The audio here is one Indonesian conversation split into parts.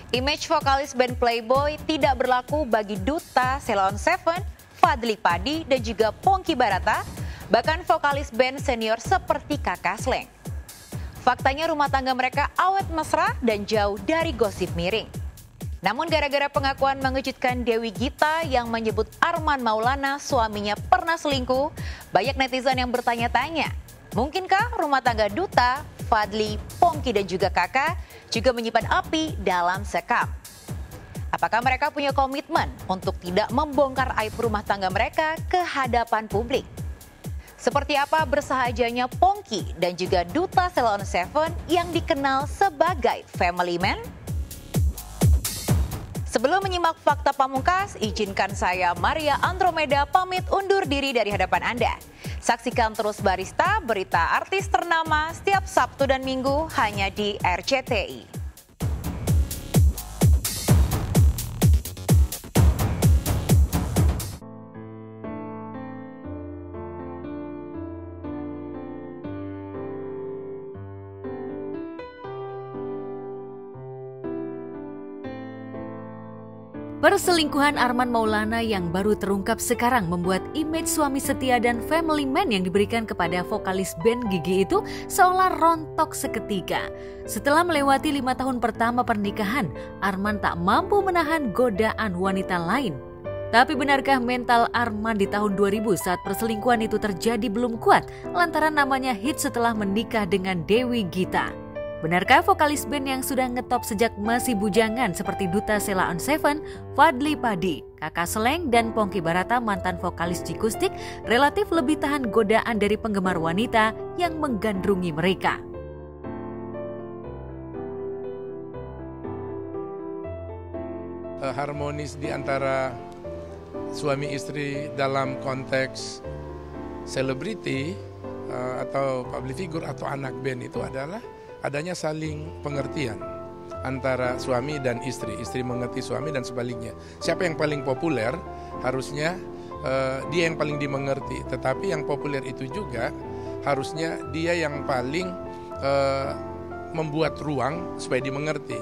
Image vokalis band Playboy tidak berlaku bagi duta Sheila on 7, Fadly Padi, dan juga Ponky Barata, bahkan vokalis band senior seperti Kakak Slank. Faktanya rumah tangga mereka awet mesra dan jauh dari gosip miring. Namun gara-gara pengakuan mengejutkan Dewi Gita yang menyebut Arman Maulana suaminya pernah selingkuh, banyak netizen yang bertanya-tanya, mungkinkah rumah tangga duta, Fadly, Ponky dan juga Kakak juga menyimpan api dalam sekam? Apakah mereka punya komitmen untuk tidak membongkar aib rumah tangga mereka ke hadapan publik? Seperti apa bersahajanya Ponky dan juga duta Sheila on 7 yang dikenal sebagai family man? Sebelum menyimak fakta pamungkas, izinkan saya Maria Andromeda pamit undur diri dari hadapan Anda. Saksikan terus Barista, berita artis ternama setiap Sabtu dan Minggu hanya di RCTI. Perselingkuhan Arman Maulana yang baru terungkap sekarang membuat image suami setia dan family man yang diberikan kepada vokalis band Gigi itu seolah rontok seketika. Setelah melewati 5 tahun pertama pernikahan, Arman tak mampu menahan godaan wanita lain. Tapi benarkah mental Arman di tahun 2000 saat perselingkuhan itu terjadi belum kuat lantaran namanya hit setelah menikah dengan Dewi Gita? Benarkah vokalis band yang sudah ngetop sejak masih bujangan seperti duta Sheila on 7, Fadly Padi, Kakak Slank, dan Ponky Barata mantan vokalis Jikustik relatif lebih tahan godaan dari penggemar wanita yang menggandrungi mereka? Harmonis di antara suami istri dalam konteks selebriti atau public figure atau anak band itu adalah adanya saling pengertian antara suami dan istri mengerti suami dan sebaliknya. Siapa yang paling populer harusnya dia yang paling dimengerti, tetapi yang populer itu juga harusnya dia yang paling membuat ruang supaya dimengerti.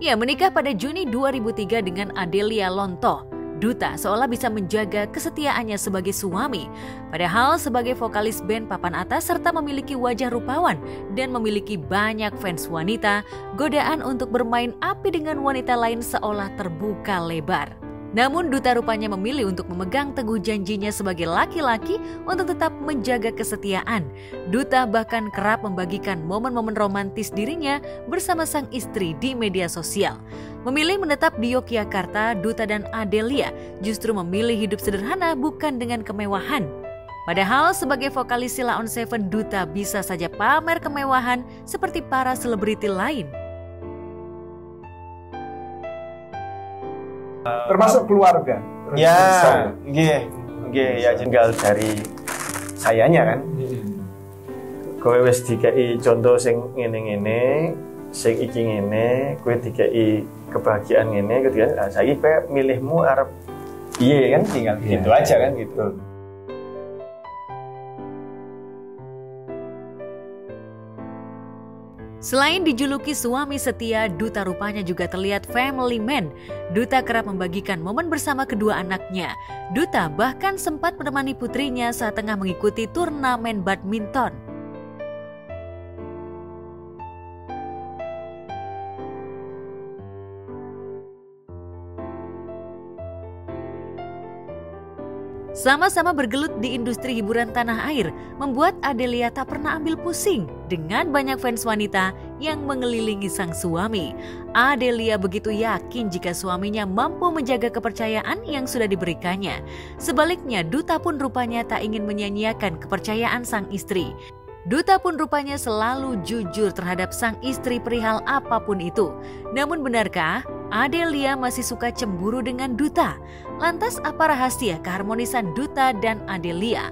Ya, menikah pada Juni 2003 dengan Adelia Lonto. Duta seolah bisa menjaga kesetiaannya sebagai suami, padahal sebagai vokalis band papan atas serta memiliki wajah rupawan dan memiliki banyak fans wanita, godaan untuk bermain api dengan wanita lain seolah terbuka lebar. Namun Duta rupanya memilih untuk memegang teguh janjinya sebagai laki-laki untuk tetap menjaga kesetiaan. Duta bahkan kerap membagikan momen-momen romantis dirinya bersama sang istri di media sosial. Memilih menetap di Yogyakarta, Duta dan Adelia justru memilih hidup sederhana bukan dengan kemewahan. Padahal sebagai vokalis Sheila on 7, Duta bisa saja pamer kemewahan seperti para selebriti lain. Termasuk keluarga. Ya, ya tinggal dari sayanya kan. Kowe wis dikei contoh sing ngene-ngene, sing iki ngene, kowe dikei kebahagiaan ngene, kemudian saiki kowe milihmu arep piye kan, tinggal gitu aja kan gitu. Selain dijuluki suami setia, Duta rupanya juga terlihat family man. Duta kerap membagikan momen bersama kedua anaknya. Duta bahkan sempat menemani putrinya saat tengah mengikuti turnamen badminton. Sama-sama bergelut di industri hiburan tanah air, membuat Adelia tak pernah ambil pusing dengan banyak fans wanita yang mengelilingi sang suami. Adelia begitu yakin jika suaminya mampu menjaga kepercayaan yang sudah diberikannya. Sebaliknya, Duta pun rupanya tak ingin menyia-nyiakan kepercayaan sang istri. Duta pun rupanya selalu jujur terhadap sang istri perihal apapun itu. Namun benarkah Adelia masih suka cemburu dengan Duta? Lantas apa rahasia keharmonisan Duta dan Adelia?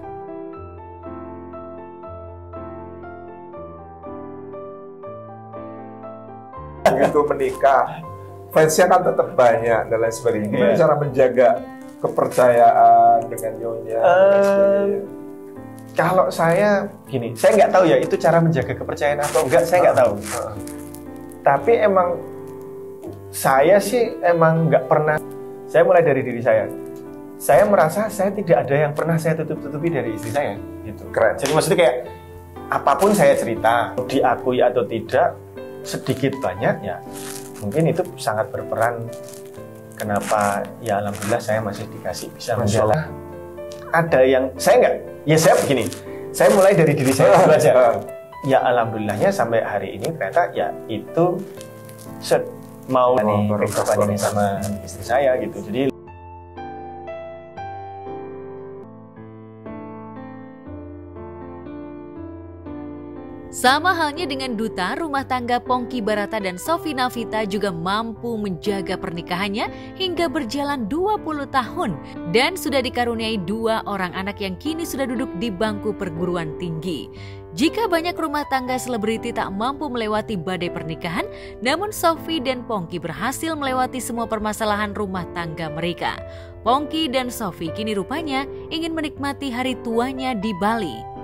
Begitu menikah, fansnya kan tetap banyak dan lain sebagainya. Gimana cara menjaga kepercayaan dengan nyonya dan lain sebagainya? Kalau saya gini, saya nggak tahu ya itu cara menjaga kepercayaan atau enggak, saya nggak tahu. Tapi emang saya sih emang nggak pernah. Saya mulai dari diri saya. Saya merasa saya tidak ada yang pernah saya tutup-tutupi dari istri saya. Gitu. Keren. Jadi maksudnya kayak apapun saya cerita, diakui atau tidak, sedikit banyak ya, mungkin itu sangat berperan. Kenapa ya alhamdulillah saya masih dikasih bisa menjalankan. Ada yang saya nggak, ya saya begini, saya mulai dari diri saya dulu aja. Ya alhamdulillahnya sampai hari ini ternyata ya itu mau nih kehidupan ini sama istri saya gitu. Jadi sama halnya dengan duta rumah tangga Pongki Barata dan Sophie Navita juga mampu menjaga pernikahannya hingga berjalan 20 tahun dan sudah dikaruniai 2 orang anak yang kini sudah duduk di bangku perguruan tinggi. Jika banyak rumah tangga selebriti tak mampu melewati badai pernikahan, namun Sophie dan Pongki berhasil melewati semua permasalahan rumah tangga mereka. Pongki dan Sophie kini rupanya ingin menikmati hari tuanya di Bali.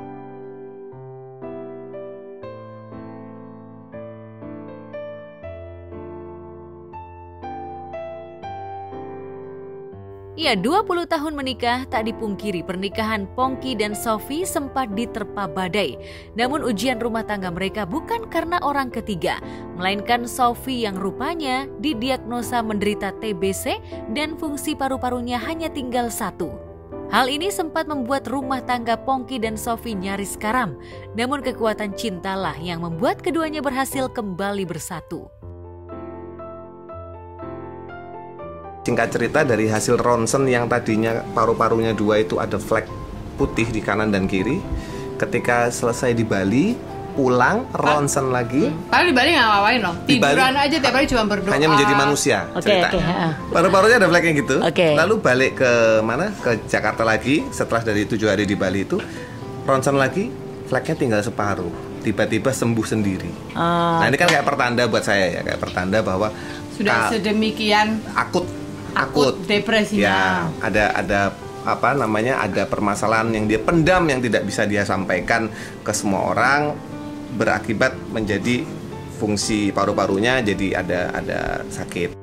Ya, 20 tahun menikah tak dipungkiri pernikahan Pongki dan Sophie sempat diterpa badai. Namun ujian rumah tangga mereka bukan karena orang ketiga, melainkan Sophie yang rupanya didiagnosa menderita TBC dan fungsi paru-parunya hanya tinggal 1. Hal ini sempat membuat rumah tangga Pongki dan Sophie nyaris karam. Namun kekuatan cintalah yang membuat keduanya berhasil kembali bersatu. Singkat cerita, dari hasil ronsen yang tadinya paru-parunya 2 itu ada flek putih di kanan dan kiri. Ketika selesai di Bali, pulang ronsen lagi. Padahal di Bali nggak ngapain loh, tiduran aja tiap hari cuma berdoa. Hanya menjadi manusia. Ceritanya. Paru-parunya ada fleknya gitu. Lalu balik ke mana? Ke Jakarta lagi. Setelah dari 7 hari di Bali itu, ronsen lagi, fleknya tinggal separuh. Tiba-tiba sembuh sendiri. Nah ini kan kayak pertanda buat saya ya, kayak pertanda bahwa sudah sedemikian akut depresinya. Ya, ada apa namanya, ada permasalahan yang dia pendam yang tidak bisa dia sampaikan ke semua orang, berakibat menjadi fungsi paru-parunya jadi ada sakit.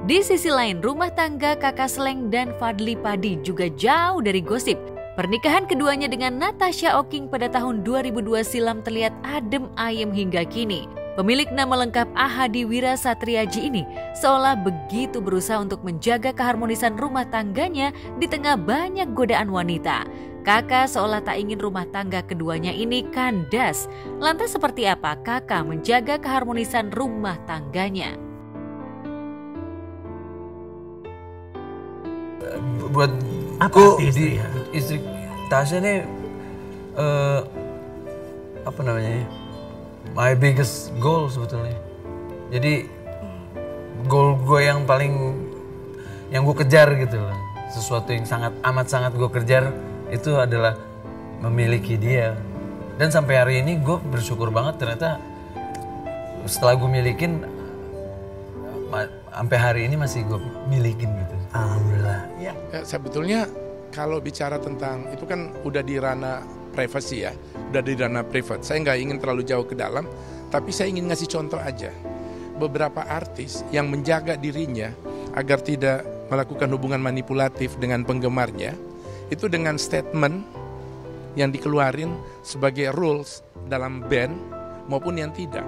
Di sisi lain, rumah tangga Kakak Sleng dan Fadly Padi juga jauh dari gosip. Pernikahan keduanya dengan Natasha Oking pada tahun 2002 silam terlihat adem ayem hingga kini. Pemilik nama lengkap Ahadi Wira Satriaji ini seolah begitu berusaha untuk menjaga keharmonisan rumah tangganya di tengah banyak godaan wanita. Kakak seolah tak ingin rumah tangga keduanya ini kandas. Lantas seperti apa kakak menjaga keharmonisan rumah tangganya? Buat aku istri Tasya ini apa namanya, my biggest goal sebetulnya. Jadi goal gue yang gue kejar gitu loh, sesuatu yang amat sangat gue kejar itu adalah memiliki dia. Dan sampai hari ini gue bersyukur banget, ternyata setelah gue milikin sampai hari ini masih gue milikin gitu. Alhamdulillah. Ya, sebetulnya kalau bicara tentang itu kan udah di ranah privasi ya, udah di ranah privat. Saya nggak ingin terlalu jauh ke dalam, tapi saya ingin ngasih contoh aja. Beberapa artis yang menjaga dirinya agar tidak melakukan hubungan manipulatif dengan penggemarnya, itu dengan statement yang dikeluarin sebagai rules dalam band maupun yang tidak.